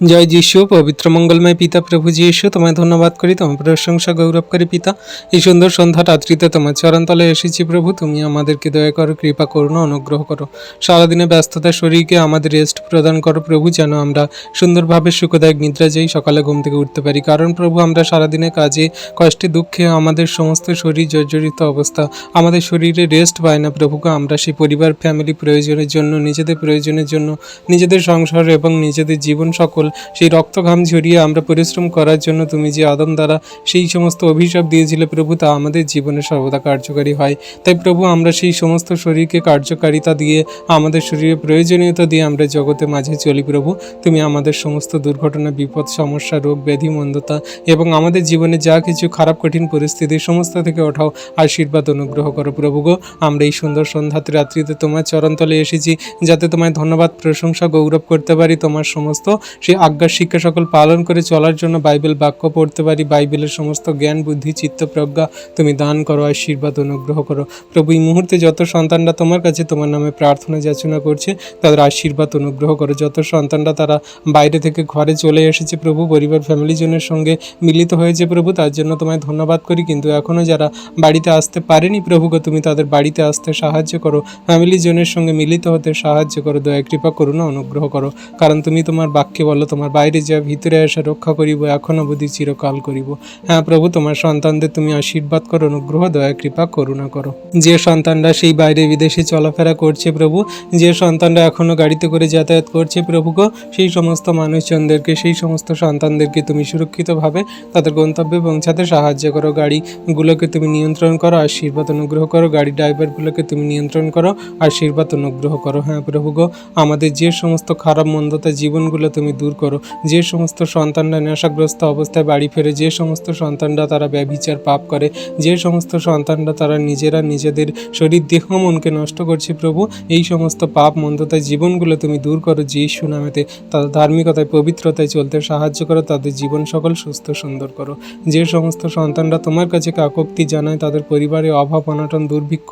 জয় যিশু। পবিত্র মঙ্গলময় পিতা প্রভু যিশু, তোমায় ধন্যবাদ করি, তোমার প্রশংসা গৌরব করি পিতা। এই সুন্দর সন্ধ্যা রাত্রিতে তোমার চরণতলে এসেছি প্রভু। তুমি আমাদেরকে দয়া করো, কৃপা করুন, অনুগ্রহ করো। সারাদিনে ব্যস্ততা শরীরকে আমাদের রেস্ট প্রদান করো প্রভু, যেন আমরা সুন্দরভাবে সুখদায়ক নিদ্রা যাই, সকালে ঘুম থেকে উঠতে পারি। কারণ প্রভু, আমরা সারাদিনে কাজে কষ্টে দুঃখে আমাদের সমস্ত শরীর জর্জরিত অবস্থা, আমাদের শরীরে রেস্ট পায় না প্রভুকে। আমরা সেই পরিবার ফ্যামিলি প্রয়োজনের জন্য, নিজেদের প্রয়োজনের জন্য, নিজেদের সংসার এবং নিজেদের জীবন সকল সেই রক্তঘাম ঝরিয়ে আমরা পরিশ্রম করার জন্য তুমি যে আদম দ্বারা সেই সমস্ত অভিশাপ দিয়েছিলে প্রভু, তা আমাদের জীবনে সর্বদা কার্যকারী হয়। তাই প্রভু, আমরা সেই সমস্ত শরীরকে কার্যকারিতা দিয়ে, আমাদের শরীরে প্রয়োজনীয়তা দিয়ে আমরা জগতে মাঝে চলি প্রভু। তুমি আমাদের সমস্ত দুর্ঘটনা, বিপদ, সমস্যা, রোগ ব্যাধি, মন্দতা এবং আমাদের জীবনে যা কিছু খারাপ কঠিন পরিস্থিতি সমস্ত থেকে ওঠাও, আশীর্বাদ অনুগ্রহ করো প্রভু গো। আমরা এই সুন্দর সন্ধ্যাতে রাত্রিতে তোমার চরণতলে এসেছি, যাতে তোমায় ধন্যবাদ প্রশংসা গৌরব করতে পারি। তোমার সমস্ত সেই আজ্ঞা শিক্ষা সকল পালন করে চলার জন্য বাইবেল বাক্য পড়তে পারি। বাইবেলের সমস্ত জ্ঞান বুদ্ধি চিত্ত প্রজ্ঞা তুমি দান করো, আশীর্বাদ অনুগ্রহ করো প্রভু। এই মুহূর্তে যত সন্তানরা তোমার কাছে তোমার নামে প্রার্থনা যাচনা করছে, তাদের আশীর্বাদ অনুগ্রহ করো। যত সন্তানরা তারা বাইরে থেকে ঘরে চলে এসেছে প্রভু, পরিবার ফ্যামিলিজনের সঙ্গে মিলিত হয়েছে প্রভু, তার জন্য তোমায় ধন্যবাদ করি। কিন্তু এখনও যারা বাড়িতে আসতে পারেনি প্রভুকে, তুমি তাদের বাড়িতে আসতে সাহায্য করো, ফ্যামিলিজনের সঙ্গে মিলিত হতে সাহায্য করো, দয়া কৃপা করুণা অনুগ্রহ করো। কারণ তুমি তোমার বাক্যে বলো, তোমার বাইরে যা ভিতরে আসা রক্ষা করিব, এখন অবধি চিরকাল করিব। হ্যাঁ প্রভু, তোমার সন্তানদের তুমি আশীর্বাদ করো, অনুগ্রহ দয়া কৃপা করুণা করো। যে সন্তানরা সেই বাইরে বিদেশে চলাফেরা করছে প্রভু, যে সন্তানরা এখনও গাড়িতে করে যাতায়াত করছে প্রভু গো, সেই সমস্ত মানুষজনদেরকে, সেই সমস্ত সন্তানদেরকে তুমি সুরক্ষিতভাবে তাদের গন্তব্যে পৌঁছাতে সাহায্য করো। গাড়িগুলোকে তুমি নিয়ন্ত্রণ করো, আশীর্বাদ অনুগ্রহ করো। গাড়ি ড্রাইভারগুলোকে তুমি নিয়ন্ত্রণ করো, আশীর্বাদ অনুগ্রহ করো। হ্যাঁ প্রভু গো, আমাদের যে সমস্ত খারাপ মন্দতা জীবনগুলো তুমি দূর করো। যে সমস্ত সন্তানরা নেশাগ্রস্ত অবস্থায় বাড়ি ফেরে, যে সমস্ত সন্তানরা তারা ব্যভিচার পাপ করে, যে সমস্ত সন্তানরা তারা নিজেরা নিজেদের শরীর দেহ মনকে নষ্ট করছে প্রভু, এই সমস্ত পাপ মন্দতায় জীবনগুলো তুমি দূর করো যিশু নামেতে। তাদের ধার্মিকতায় পবিত্রতায় চলতে সাহায্য করো, তাদের জীবন সকল সুস্থ সুন্দর করো। যে সমস্ত সন্তানরা তোমার কাছে কাকক্তি জানায়, তাদের পরিবারে অভাব অনটন দুর্ভিক্ষ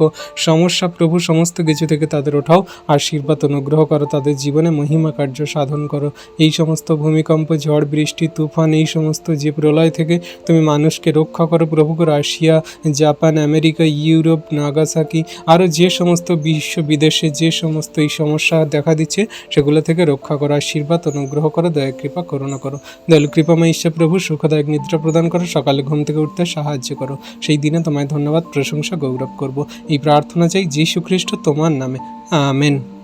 সমস্যা প্রভু, সমস্ত কিছু থেকে তাদের ওঠাও, আশীর্বাদ অনুগ্রহ করো। তাদের জীবনে মহিমা কার্য সাধন করো। এই সমস্ত ভূমিকম্প, ঝড় বৃষ্টি, তুফান, এই সমস্ত যে প্রলয় থেকে তুমি মানুষকে রক্ষা করো প্রভু। Russia, Japan, America, Europe, Nagasaki, আরও যে সমস্ত বিশ্ব বিদেশে যে সমস্ত এই সমস্যা দেখা দিচ্ছে, সেগুলো থেকে রক্ষা করো, আশীর্বাদ অনুগ্রহ করো, দয়া কৃপা করুণা করো। দয়ালু কৃপাময় ঈশ্বর প্রভু, সুখদায়ক নিদ্রা প্রদান করো, সকালে ঘুম থেকে উঠতে সাহায্য করো। সেই দিনে তোমায় ধন্যবাদ প্রশংসা গৌরব করব। এই প্রার্থনা চাই যীশু খ্রিস্ট তোমার নামে, আমেন।